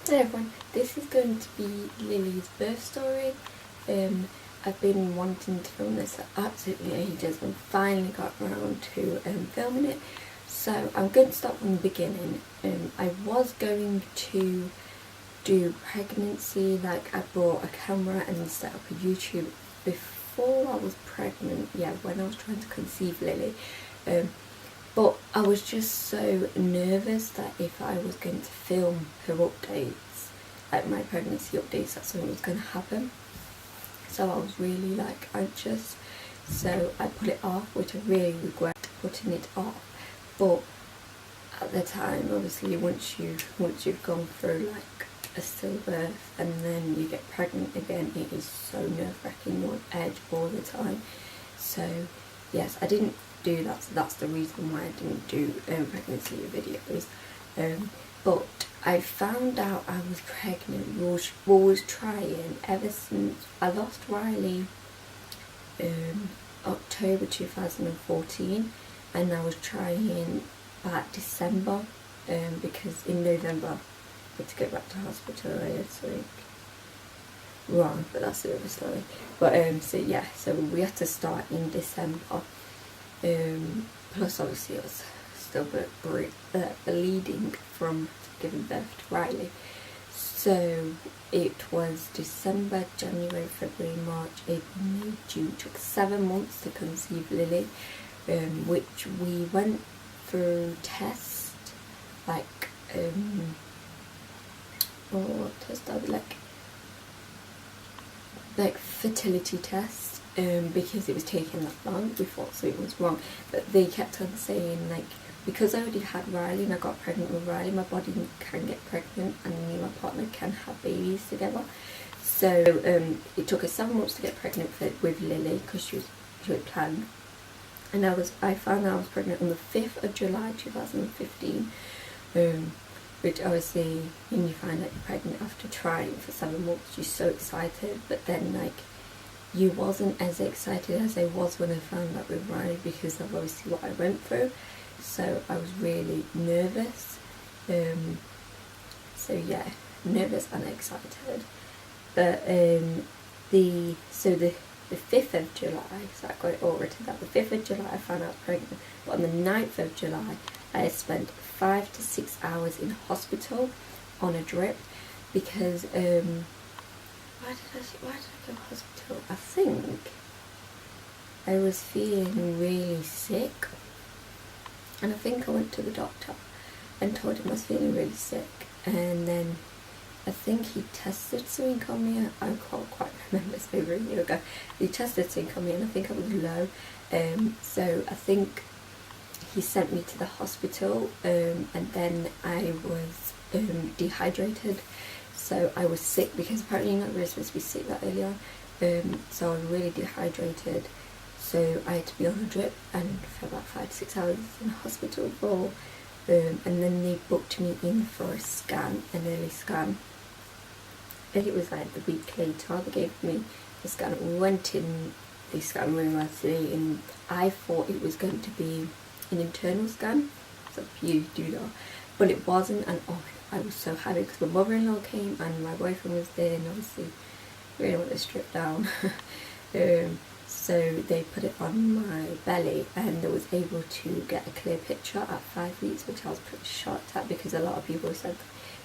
Hey everyone, this is going to be Lillie's birth story. I've been wanting to film this for absolutely ages and finally got around to filming it. So I'm going to start from the beginning. I was going to do pregnancy, like I bought a camera and set up a YouTube before I was pregnant, when I was trying to conceive Lillie. But I was just so nervous that if I was going to film her updates, like my pregnancy updates, that something was going to happen. So I was really anxious. So I put it off, which I really regret putting it off. But at the time, obviously, once you've gone through a stillbirth and then you get pregnant again, it is so nerve-wracking. You're on edge all the time. So yes, I didn't do that, so that's the reason why I didn't do pregnancy videos. But I found out I was pregnant. We was trying ever since I lost Riley October 2014, and I was trying back December because in November I had to go back to hospital. I had something wrong, but that's another story. But so we had to start in December. Plus obviously I was still bleeding from giving birth to Riley. So it was December, January, February, March, April, May, June. It took 7 months to conceive Lillie, which we went through tests, fertility tests, because it was taking that long. We thought something was wrong, but they kept on saying because I already had Riley and I got pregnant with Riley, my body can get pregnant and me and my partner can have babies together. So it took us 7 months to get pregnant with Lillie because she was planned, and I found out I was pregnant on the 5th of July 2015. Which obviously, when you find out you're pregnant after trying for 7 months, you're so excited, but then you wasn't as excited as I was when I found out with Riley because of obviously what I went through. So I was really nervous. Nervous and excited. But the 5th of July, so I got it all written down. The 5th of July I found out pregnant, but on the 9th of July I had spent 5 to 6 hours in hospital on a drip because why did I go to hospital? I think I was feeling really sick, and I think I went to the doctor and told him I was feeling really sick, and then I think he tested something on me. I can't quite remember, it's over a year ago. He tested something on me and I think I was low, so I think he sent me to the hospital, and then I was dehydrated. So I was sick because apparently you're not really supposed to be sick that early on. So I was really dehydrated. So I had to be on a drip and for about 5 to 6 hours in the hospital for, and then they booked me in for a scan, an early scan. I think it was the week later they gave me the scan. We went in the scan room actually, and I thought it was going to be an internal scan, so you do that, but it wasn't, and I was so happy because my mother-in-law came and my boyfriend was there, and obviously we really want to strip down. So they put it on my belly and I was able to get a clear picture at 5 weeks, which I was pretty shocked at because a lot of people said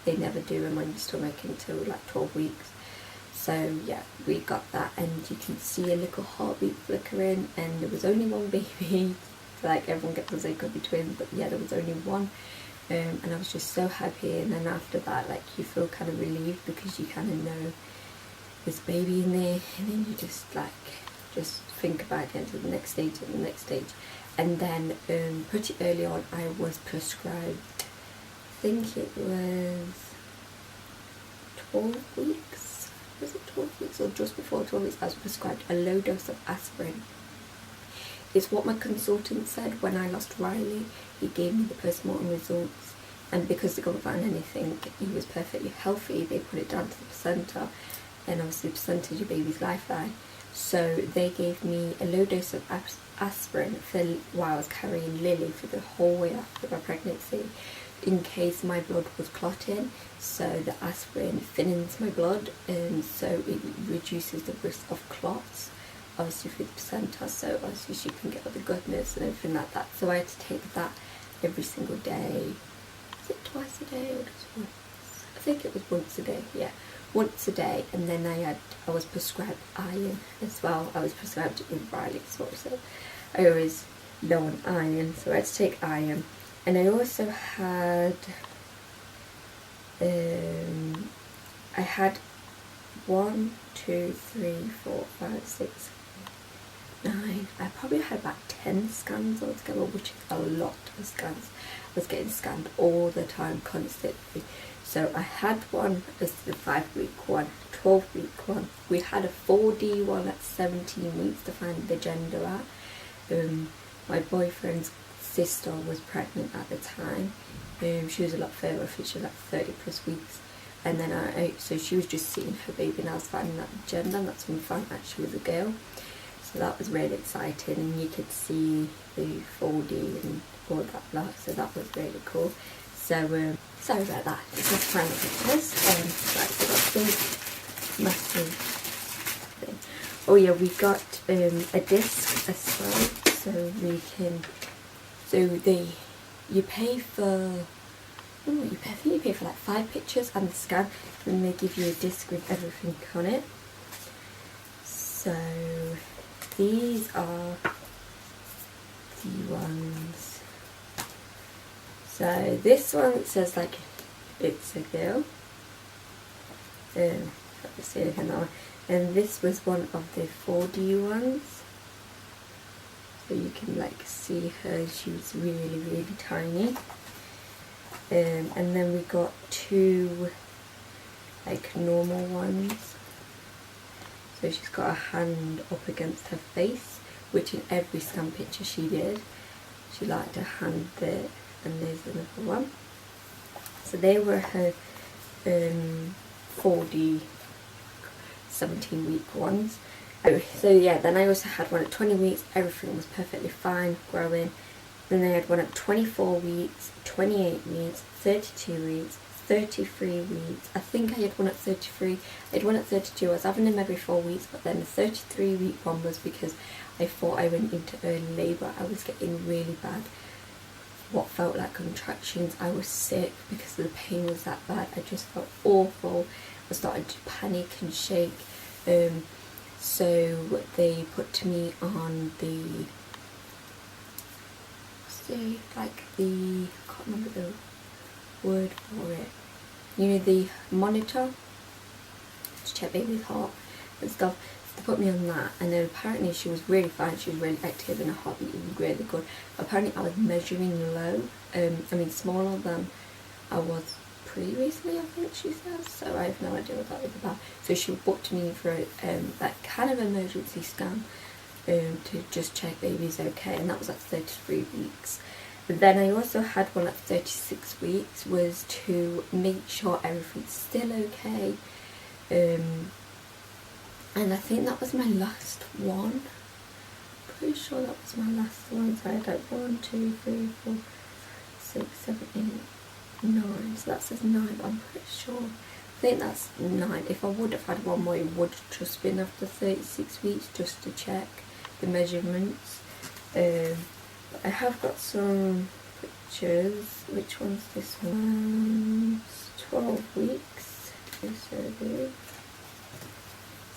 they never do them when you're stomach until 12 weeks. So yeah, we got that, and you can see a little heartbeat flickering, and there was only one baby. Everyone gets to say could be twins, but yeah, there was only one, and I was just so happy. And then after that, you feel kind of relieved because you kind of know there's a baby in there, and then you just think about getting to the next stage and the next stage. And then pretty early on I was prescribed, I think it was 12 weeks, was it 12 weeks or just before 12 weeks, I was prescribed a low dose of aspirin. It's what my consultant said when I lost Riley. He gave me the postmortem results, and because they couldn't find anything, he was perfectly healthy. They put it down to the placenta, and obviously the placenta is your baby's lifeline. So they gave me a low dose of aspirin while I was carrying Lillie for the whole way after my pregnancy. in case my blood was clotting, so the aspirin thins my blood, and so it reduces the risk of clots, obviously 50% or so, obviously she can get all the goodness and everything like that. So I had to take that every single day. Is it twice a day or just once? I think it was once a day, yeah, once a day. And then I was prescribed iron as well. I was prescribed it with Riley as well, so I was low on iron, so I had to take iron. And I also had I had 1, 2, 3, 4, 5, 6, 9. I probably had about 10 scans altogether, which is a lot of scans. I was getting scanned all the time, constantly. So I had one as the 5-week one, 12-week one. We had a 4D one at 17 weeks to find the gender at. My boyfriend's sister was pregnant at the time. She was a lot further, I think she was like 30 plus weeks. And then so she was just seeing her baby, and I was finding out the gender, and that's when we found out she was a girl. So that was really exciting, and you could see the 4D and all that lot, so that was really cool. So sorry about that, it's just final pictures. Right, so that's big, massive thing. Oh yeah, we got a disc as well, so we can, you pay for, I think you pay for like 5 pictures and the scan, and they give you a disc with everything on it. So these are the ones. So this one says like it's a girl. Let me see anything on. And this was one of the 4D ones. So you can like see her, she was really, really tiny. And then we got 2 like normal ones. So she's got her hand up against her face, which in every scan picture she did. She liked her hand there, and there's another one. So they were her 4D 17-week ones. So yeah, then I also had one at 20 weeks, everything was perfectly fine, growing. Then I had one at 24 weeks, 28 weeks, 32 weeks, 33 weeks. I think I had one at 33. I had one at 32. I was having them every 4 weeks, but then the 33-week one was because I thought I went into early labour. I was getting really bad, what felt like contractions. I was sick because the pain was that bad. I just felt awful. I started to panic and shake. So they put me on the, I can't remember the word for it. You know, the monitor to check baby's heart and stuff. So they put me on that, and then apparently she was really fine. She was really active, and her heartbeat was really good. Apparently I was measuring low. I mean smaller than I was previously, I think she says. So I have no idea what that was about. So she booked me for that kind of emergency scan to just check baby's okay, and that was at 33 weeks. But then I also had one at 36 weeks, was to make sure everything's still okay. And I think that was my last one. Pretty sure that was my last one. So I had like 1, 2, 3, 4, 6, 7, 8, 9. So that says 9, but I'm pretty sure. I think that's 9. If I would have had one more, it would have just been after 36 weeks, just to check the measurements. But I have got some pictures. Which one's this one? 12 weeks.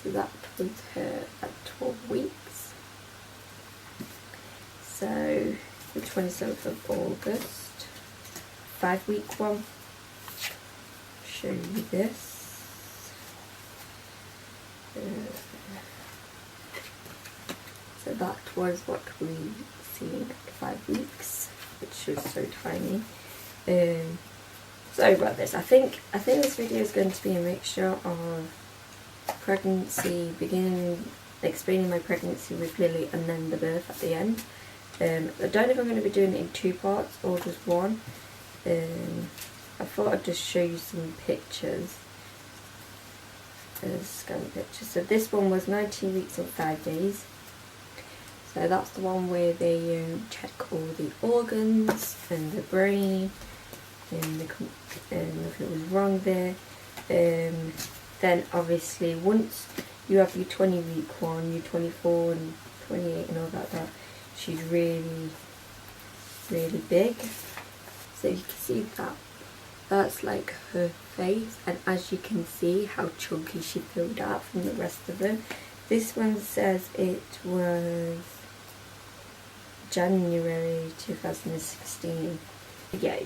So that was her at 12 weeks. So the 27th of August, 5-week one. Show you this. So that was what we seen at 5 weeks, which was so tiny. Sorry about this. I think this video is going to be a mixture of pregnancy, explaining my pregnancy with Lily, and then the birth at the end. I don't know if I'm going to be doing it in 2 parts or just one. I thought I'd just show you some pictures. Scan pictures. So this one was 19 weeks and 5 days. So that's the one where they check all the organs and the brain. nothing was wrong there. Then obviously once you have your 20-week one, your 24 and 28 and all that, she's really, really big. So you can see that's like her face, and as you can see how chunky she filled out from the rest of them. This one says it was January 2016. Yeah,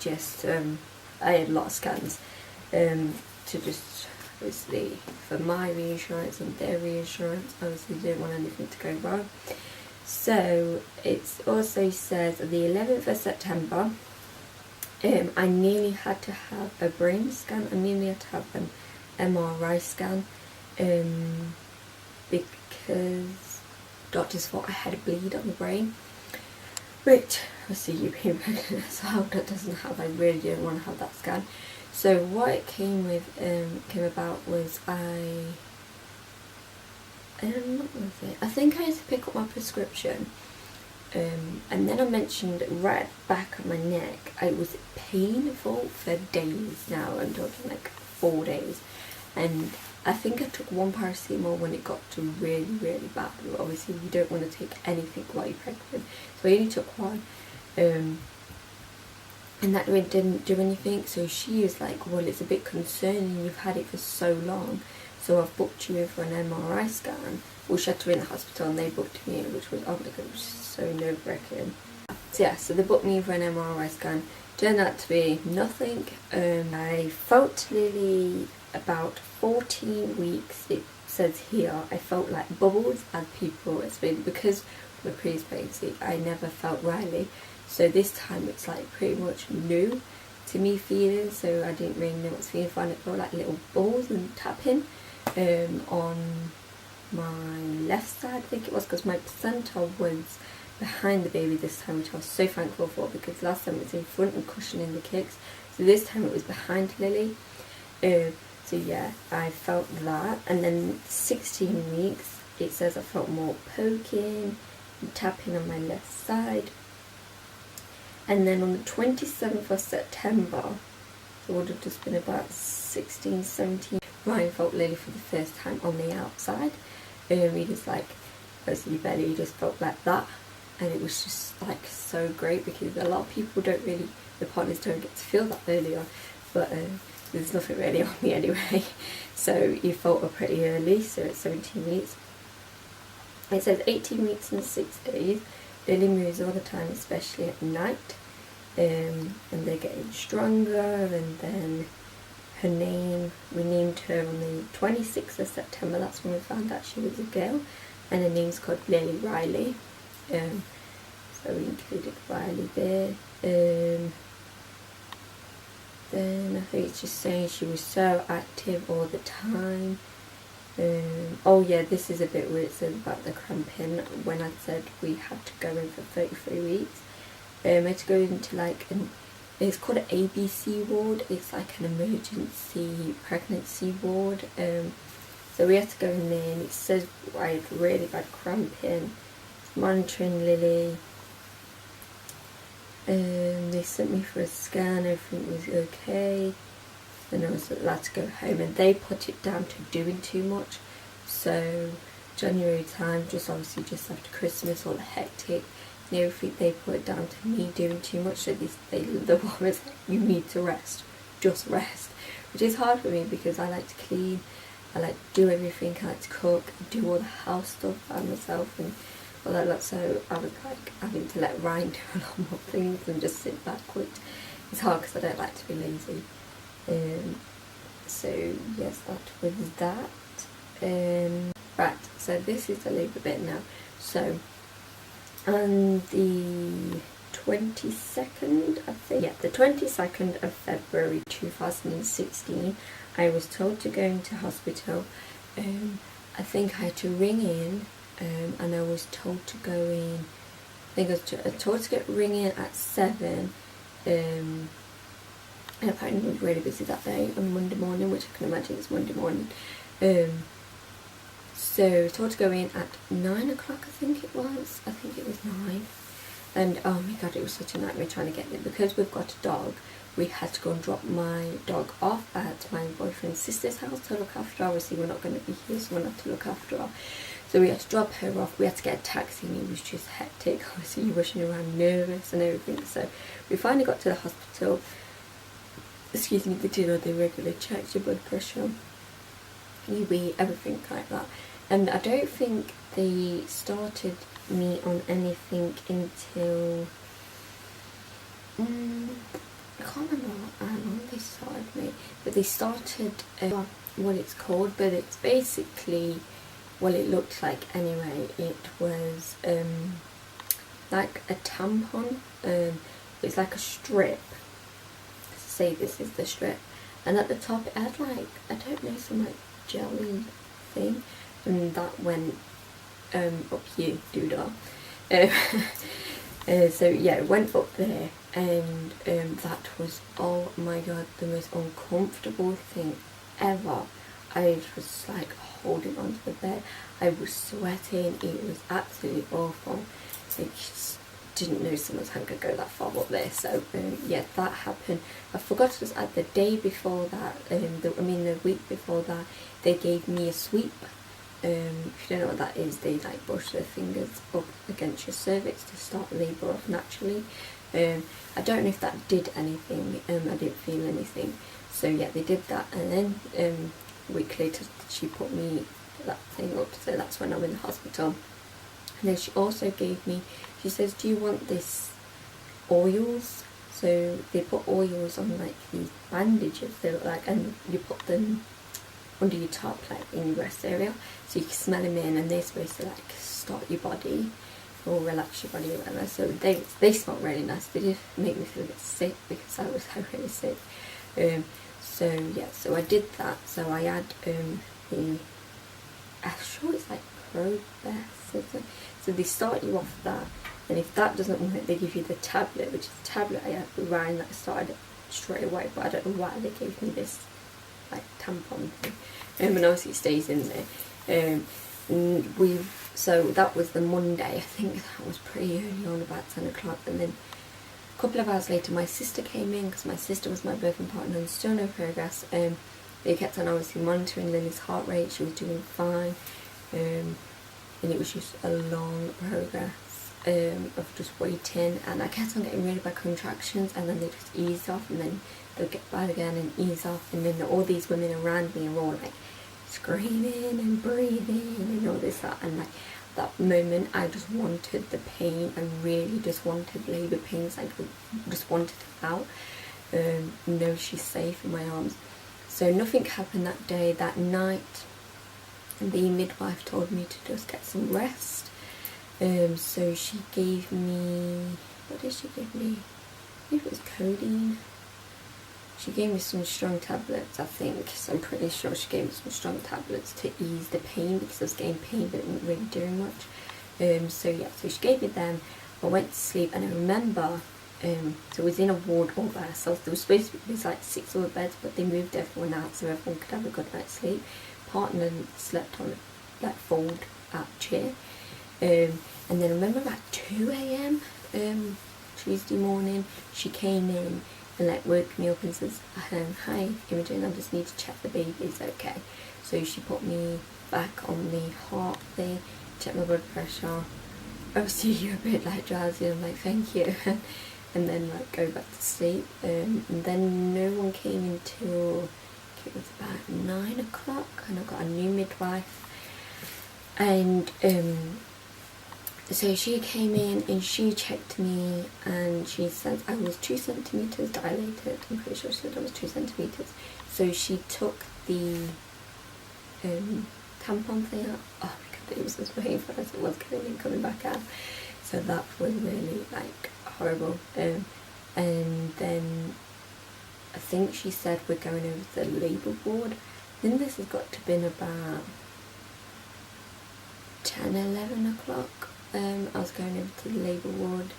just I had a lot of scans to just obviously for my reassurance and their reassurance. Obviously didn't want anything to go wrong. So it also says the 11th of September I nearly had to have a brain scan. I nearly had to have an MRI scan because doctors thought I had a bleed on the brain, which obviously you being pregnant as well, that doesn't have. I really didn't want to have that scan. So what it came about was what was it? I think I had to pick up my prescription, and then I mentioned right back of my neck. It was painful for days. Now I'm talking like 4 days, and I think I took one paracetamol when it got to really, really bad. Obviously you don't want to take anything while you're pregnant, so I only took one, and that didn't do anything. So she was like, well, it's a bit concerning, you've had it for so long, so I've booked you in for an MRI scan. Well, she had to be in the hospital and they booked me in, which was, oh my god, it was so nerve-wracking. So yeah, so they booked me in for an MRI scan. Turned out to be nothing. I felt Lillie about 14 weeks, it says here. I felt like bubbles, as people explain, because of the previous pregnancy I never felt Riley. So this time it's like pretty much new to me feeling, so I didn't really know what's feeling for, and it felt like little balls and tapping on my left side, I think it was, because my placenta was behind the baby this time, which I was so thankful for, because last time it was in front and cushioning the kicks, so this time it was behind Lillie. So yeah, I felt that. And then 16 weeks, it says I felt more poking and tapping on my left side. And then on the 27th of September, it would have just been about 16, 17, Ryan felt Lillie for the first time on the outside. He just like, as your belly, he just felt like that. And it was just like so great, because a lot of people don't really, the partners don't get to feel that early on. But there's nothing really on me anyway. So you felt it pretty early, so it's 17 weeks. It says 18 weeks and 6 days. Lillie moves all the time, especially at night, and they're getting stronger. And then her name, we named her on the 26th of September, that's when we found out she was a girl, and her name's called Lillie Riley. So we included Riley there. Then I think it's just saying she was so active all the time. Oh yeah, this is a bit weird. It says about the cramping. When I said we had to go in for 33 weeks, I had to go into like it's called an ABC ward. It's like an emergency pregnancy ward. So we had to go in there, and it says I had really bad cramping. Monitoring Lillie. They sent me for a scan. Everything was okay. Then I was allowed to go home, and they put it down to doing too much. So January time, just obviously just after Christmas, all the hectic and everything, they put it down to me doing too much. So the one was like, you need to rest, just rest, which is hard for me because I like to clean, I like to do everything, I like to cook, do all the house stuff by myself and all that lot. So I was like having to let Ryan do a lot more things and just sit back, which is hard because I don't like to be lazy. So yes, that was that. Right, so this is the labour bit now. So on the 22nd, I think, yeah, the 22nd of February 2016, I was told to go into hospital. I think I had to ring in, and I was told to go in, I think I was told to get ring in at 7, and apparently I was really busy that day on Monday morning, which I can imagine it's Monday morning. So I was told to go in at 9 o'clock, I think it was. I think it was 9. And oh my god, it was such a nightmare trying to get there because we've got a dog. we had to go and drop my dog off at my boyfriend's sister's house to look after her. Obviously we're not going to be here, so we'll have to look after her. So we had to drop her off, we had to get a taxi, and it was just hectic. Obviously you're rushing around nervous and everything. So we finally got to the hospital. Excuse me, they did all the regular checks, your blood pressure, your weight, everything like that. And I don't think they started me on anything until I can't remember how long they started me, but they started what it's called, but it's basically what it looked like anyway. It was like a tampon. It's like a strip. Say this is the strip, and at the top it had like, I don't know, some like jelly thing, and that went up your doodah. So yeah, it went up there, and that was, oh my god, the most uncomfortable thing ever. I was like holding onto the bed, I was sweating, it was absolutely awful. I just didn't know someone's hand could go that far up there. So yeah, that happened. I forgot to just add, the day before that, the week before that, they gave me a sweep. If you don't know what that is, they like brush their fingers up against your cervix to start labour off naturally. I don't know if that did anything. I didn't feel anything. So yeah, they did that, and then a week later she put me that thing up. So that's when I'm in the hospital. And then she also gave me, she says, do you want this oils? So they put oils on like these bandages, they look like, and you put them under your top, like in your breast area, so you can smell them in, and they're supposed to like start your body or relax your body or whatever. So they smell really nice. They did make me feel a bit sick because I was so really sick. So yeah, so I did that. So I had I'm sure it's like Probest or something. So they start you off that, and if that doesn't work, they give you the tablet, which is the tablet I had with Ryan that I started straight away, but I don't know why they gave me this like tampon thing. And obviously it stays in there. So that was the Monday. I think that was pretty early on, about 10 o'clock, and then a couple of hours later my sister came in, because my sister was my birthing partner, and still no progress. They kept on obviously monitoring Lily's heart rate. She was doing fine, and it was just a long progress of just waiting, and I kept on getting really bad contractions, and then they just eased off, and then they'll get bad again and ease off, and then all these women around me are all like screaming and breathing and all this, that, and like that moment I just wanted the pain. I really just wanted labour pains. I just wanted it out. No, she's safe in my arms. So nothing happened that day. That night the midwife told me to just get some rest. So she gave me, what did she give me? I think it was codeine. She gave me some strong tablets, I think. So I'm pretty sure she gave me some strong tablets to ease the pain, because I was getting pain but it wasn't really doing much. So yeah, so she gave me them. I went to sleep, and I remember, so it was in a ward all by ourselves. There was supposed to be like 6 other beds, but they moved everyone out so everyone could have a good night's sleep. Partner slept on a like fold out chair. And then I remember about 2 a.m. Tuesday morning, she came in and like woke me up and says, hi Imogen, I just need to check the baby's okay. So she put me back on the heart thing, checked my blood pressure. Obviously you're a bit like drowsy, I'm like thank you, and then like go back to sleep. And then no one came until it was about 9 o'clock, and I got a new midwife. And so she came in and she checked me, and she said I was 2 centimetres dilated. I'm pretty sure she said I was 2 centimetres. So she took the tampon thing out. Oh my god, it was as painful as it was going in, coming back out. So that was really like horrible. And then I think she said we're going over to the labour ward. Then this has got to have been about 10, 11 o'clock. I was going over to the labour ward.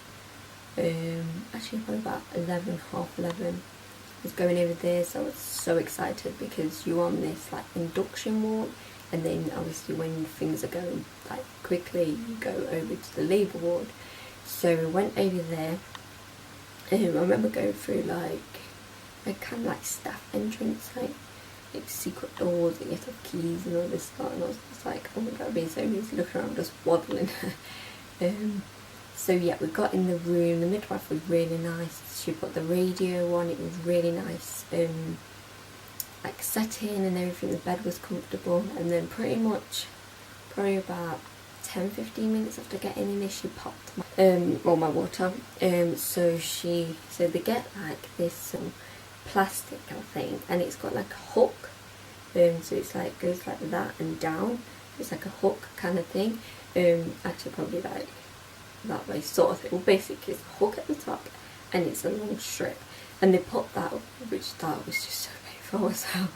Actually probably about 11, half 11. I was going over there, so I was so excited, because you're on this like induction ward, and then obviously when things are going like quickly, you go over to the labour ward. So we went over there. I remember going through like like kind of like staff entrance, like secret doors that you have to have keys and all this stuff, and I was just like, oh my god, it'd be so easy looking around just waddling. So yeah, we got in the room, the midwife was really nice, she put the radio on, it was really nice, like setting and everything, the bed was comfortable, and then probably about 10-15 minutes after getting in there, she popped my water. So they get like this plastic thing, and it's got like a hook, so it's like goes like that and down, it's like a hook kind of thing, actually probably like that way sort of thing. Well, basically it's a hook at the top and it's a long strip, and they put that, which that was just so painful as well,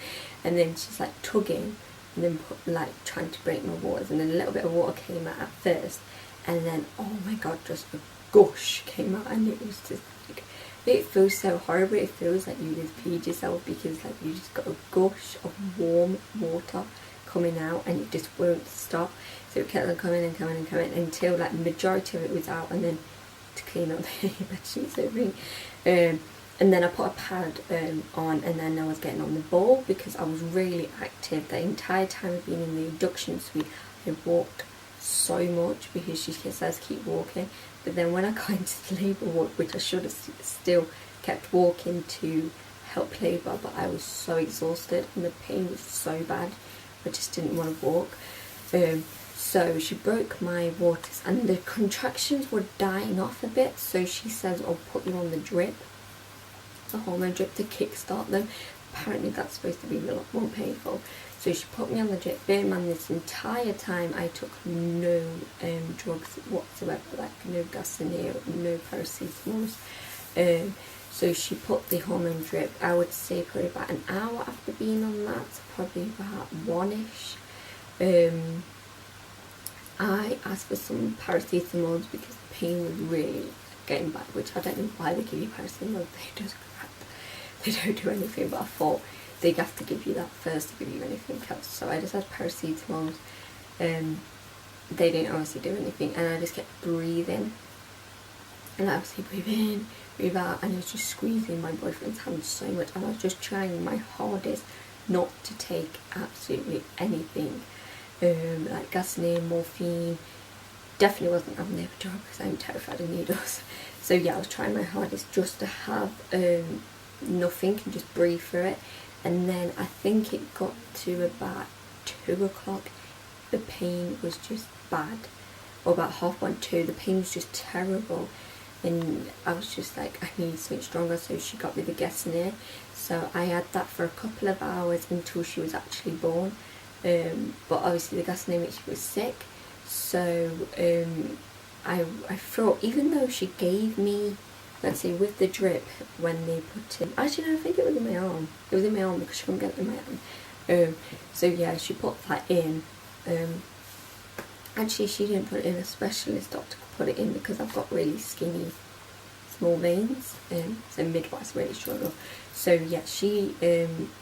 and then she's like tugging and then like trying to break my waters, and then a little bit of water came out at first, and then oh my god, just a gush came out, and it was just like, it feels so horrible, it feels like you just peed yourself, because like you just got a gush of warm water coming out and it just won't stop. So it kept on coming and coming and coming until like the majority of it was out, and then to clean up the bed sheets and everything. And then I put a pad on, and then I was getting on the ball because I was really active the entire time of being in the induction suite. I walked so much because she says keep walking, but then when I got into the labour ward, which I should have still kept walking to help labour, but I was so exhausted and the pain was so bad, I just didn't want to walk. So she broke my waters and the contractions were dying off a bit, so she says I'll put you on the drip, the hormone drip, to kickstart them. Apparently that's supposed to be a lot more painful. So she put me on the drip. Bear in mind, this entire time I took no drugs whatsoever, like no Gassinier, no paracetamol. So she put the hormone drip, I would say probably about an hour after being on that, so probably about 1ish. I asked for some paracetamol because the pain was really getting bad, which I don't know why they give you paracetamol, they just crap. They don't do anything, but I thought they'd have to give you that first to give you anything else. So I just had paracetamol, they didn't obviously do anything, and I just kept breathing. And I obviously breathe in, breathe out, and I was just squeezing my boyfriend's hand so much, and I was just trying my hardest not to take absolutely anything. Like Gassinier, morphine, definitely wasn't having the epidural because I'm terrified of needles. So yeah, I was trying my hardest just to have nothing and just breathe through it. And then I think it got to about 2 o'clock, the pain was just bad, or about 1:30, the pain was just terrible, and I was just like, I need something stronger. So she got me the Gassinier, so I had that for a couple of hours until she was actually born. But obviously the Gassinier makes you sick, so I thought, even though she gave me, let's see, with the drip, when they put in, actually no, I think it was in my arm, because she couldn't get it in my arm. So yeah, she put that in. Actually she didn't put it in, a specialist doctor put it in because I've got really skinny small veins, so midwives really struggle. So yeah, she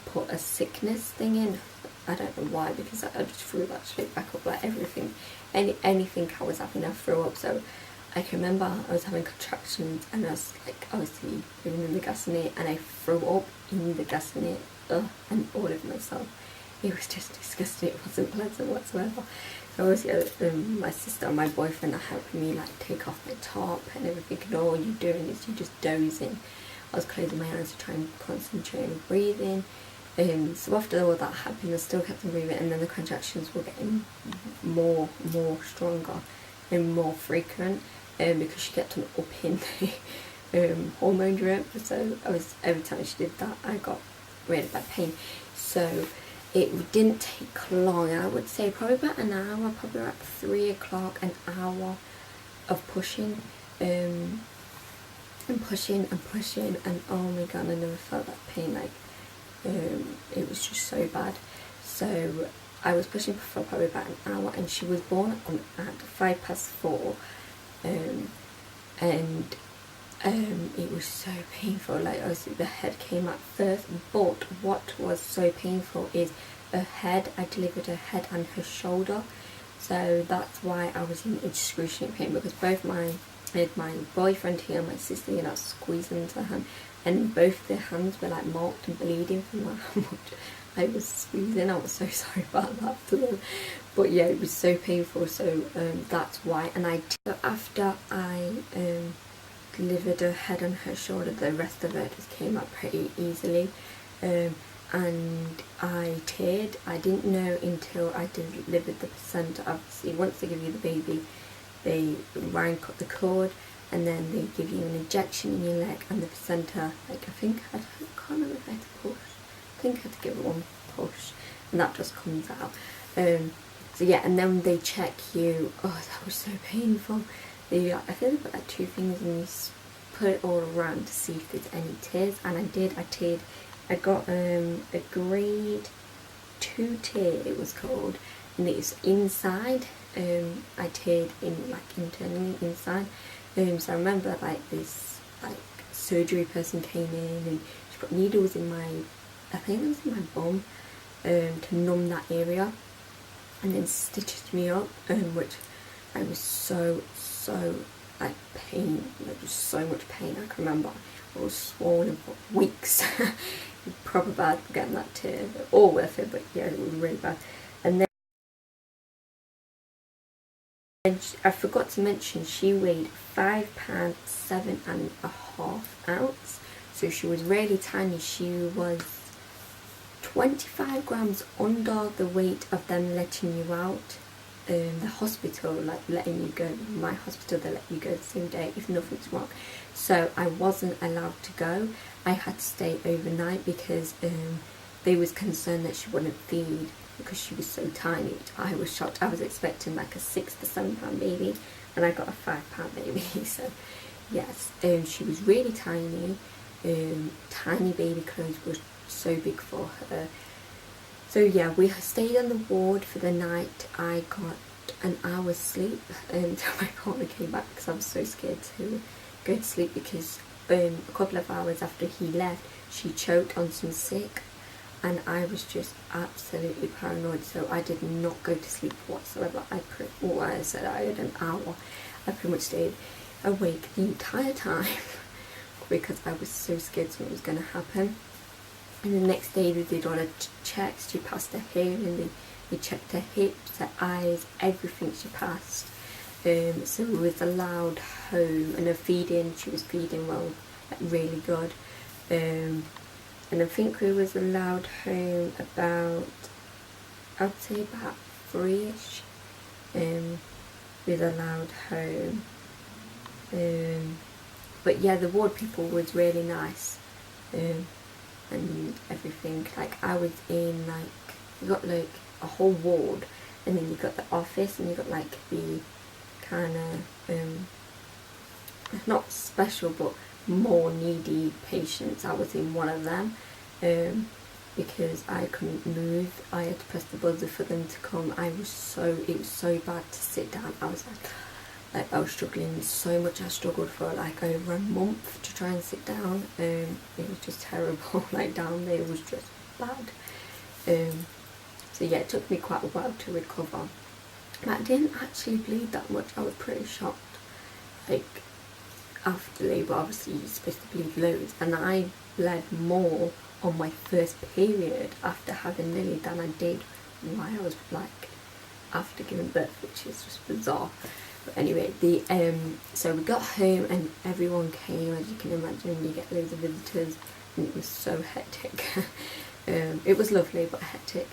put a sickness thing in. I don't know why, because I just threw that straight back up, like everything, anything I was having, I threw up. So I can remember I was having contractions, and I was like, obviously doing in the Gassinier, and I threw up in the Gassinier, and all over myself. It was just disgusting, it wasn't pleasant whatsoever. So obviously my sister and my boyfriend are helping me like take off my top and everything, and all you're doing is you're just dozing. I was closing my eyes to try and concentrate on breathing. So after all that happened, I still kept on breathing, and then the contractions were getting more stronger and more frequent, because she kept on upping the hormone drip. So every time she did that, I got really bad pain. So it didn't take long, I would say probably about an hour, probably about 3 o'clock, an hour of pushing, and pushing and pushing, and oh my god, I never felt that pain. Like it was just so bad. So I was pushing for probably about an hour, and she was born at 4:05, and it was so painful. Like obviously the head came out first, but what was so painful is her head. I delivered her head and her shoulder, so that's why I was in excruciating pain, because both my boyfriend here and my sister, you know, squeezing into her hand, and both their hands were like marked and bleeding from like how much I was squeezing. I was so sorry about that to them, but yeah, it was so painful. So that's why. And after I delivered her head on her shoulder, the rest of it just came out pretty easily. And I teared. I didn't know until I delivered the placenta. Obviously, once they give you the baby, they rank up the cord, and then they give you an injection in your leg, and the placenta, like I can't remember if I had to push. I think I had to give it one push, and that just comes out. So yeah, and then they check you. Oh, that was so painful. I think they put like 2 fingers and you put it all around to see if there's any tears, and I did. I teared. I got a grade 2 tear, it was called, and it's inside. I teared in like internally inside. So I remember like this like surgery person came in and she put needles in my, I think it was in my bum, to numb that area, and then stitched me up, which I was so like pain, like just so much pain. I can remember I was swollen for weeks. It was proper bad for getting that tear, all worth it, but yeah, it was really bad. And then I forgot to mention she weighed £5 7.5 ounces, so she was really tiny. She was 25 grams under the weight of them letting you out. The hospital, like letting you go, my hospital, they let you go the same day if nothing's wrong. So I wasn't allowed to go. I had to stay overnight because they was concerned that she wouldn't feed because she was so tiny, which I was shocked. I was expecting like a 6 to 7 pound baby, and I got a 5 pound baby. So yes, she was really tiny. Tiny baby clothes were so big for her. So yeah, we stayed on the ward for the night. I got an hour's sleep until my partner came back because I was so scared to go to sleep, because a couple of hours after he left, she choked on some sick, and I was just absolutely paranoid. So I did not go to sleep whatsoever. I said I had an hour. I pretty much stayed awake the entire time because I was so scared something was going to happen. And the next day they did all her checks. She passed her hearing, they checked her hips, her eyes, everything she passed. So we was allowed home, and her feeding, she was feeding well, like really good. And I think we was allowed home about, I'd say about 3ish. We was allowed home. But yeah, the ward people was really nice. And everything, like I was in, like, you got like a whole ward, and then you got the office, and you got like the kind of not special but more needy patients. I was in one of them, because I couldn't move. I had to press the buzzer for them to come. it was so bad to sit down. I was like I was struggling so much. I struggled for like over a month to try and sit down. It was just terrible. Like down there was just bad. So yeah, it took me quite a while to recover. But I didn't actually bleed that much. I was pretty shocked. Like after labour, obviously you're supposed to bleed loads, and I bled more on my first period after having Lillie than I did while I was like after giving birth, which is just bizarre. But anyway, so we got home and everyone came. As you can imagine, you get loads of visitors, and it was so hectic. It was lovely but hectic,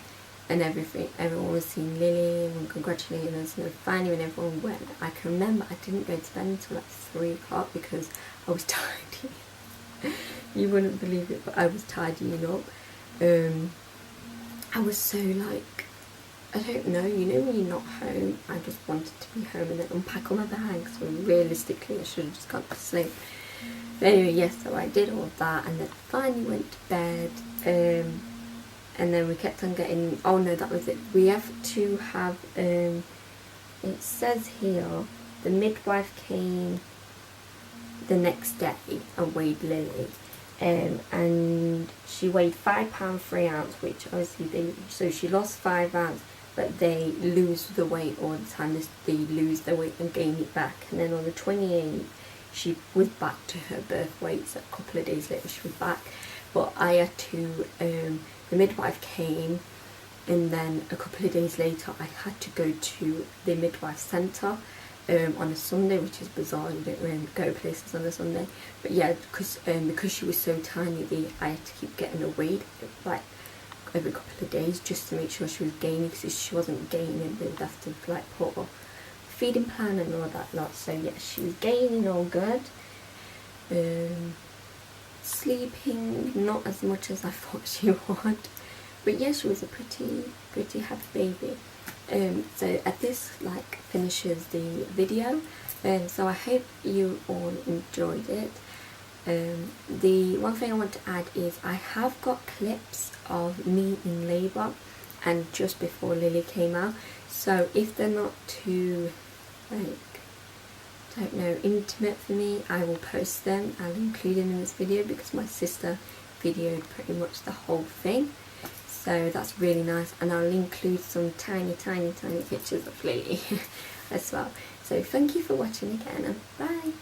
and everything. Everyone was seeing Lillie and congratulating us. And then finally, when everyone went, I can remember I didn't go to bed until like 3 o'clock because I was tidying. You wouldn't believe it, but I was tidying up. I was so like, I don't know, you know when you're not home, I just wanted to be home and then unpack all my bags, so realistically I should have just gone to sleep. But anyway, yes, so I did all of that, and then finally went to bed, and then we kept on getting, oh no, that was it. We have to have, it says here, the midwife came the next day and weighed Lillie. And she weighed £5 3 ounce, which obviously so she lost 5 ounces, but they lose the weight all the time. They lose the weight and gain it back. And then on the 28th, she was back to her birth weight, so a couple of days later she was back. But I had to, the midwife came, and then a couple of days later I had to go to the midwife centre on a Sunday, which is bizarre. You don't really go places on a Sunday, but yeah, because she was so tiny, I had to keep getting her weighed like every couple of days just to make sure she was gaining, because if she wasn't gaining they would have to like put a feeding plan and all that lot. So yeah, she was gaining all good. Sleeping not as much as I thought she would, but yeah, she was a pretty happy baby. So at this like finishes the video, so I hope you all enjoyed it. The one thing I want to add is I have got clips of me in labour and just before Lillie came out, so if they're not too intimate for me, I will post them. I'll include them in this video because my sister videoed pretty much the whole thing, so that's really nice, and I'll include some tiny pictures of Lillie as well. So thank you for watching again, and bye.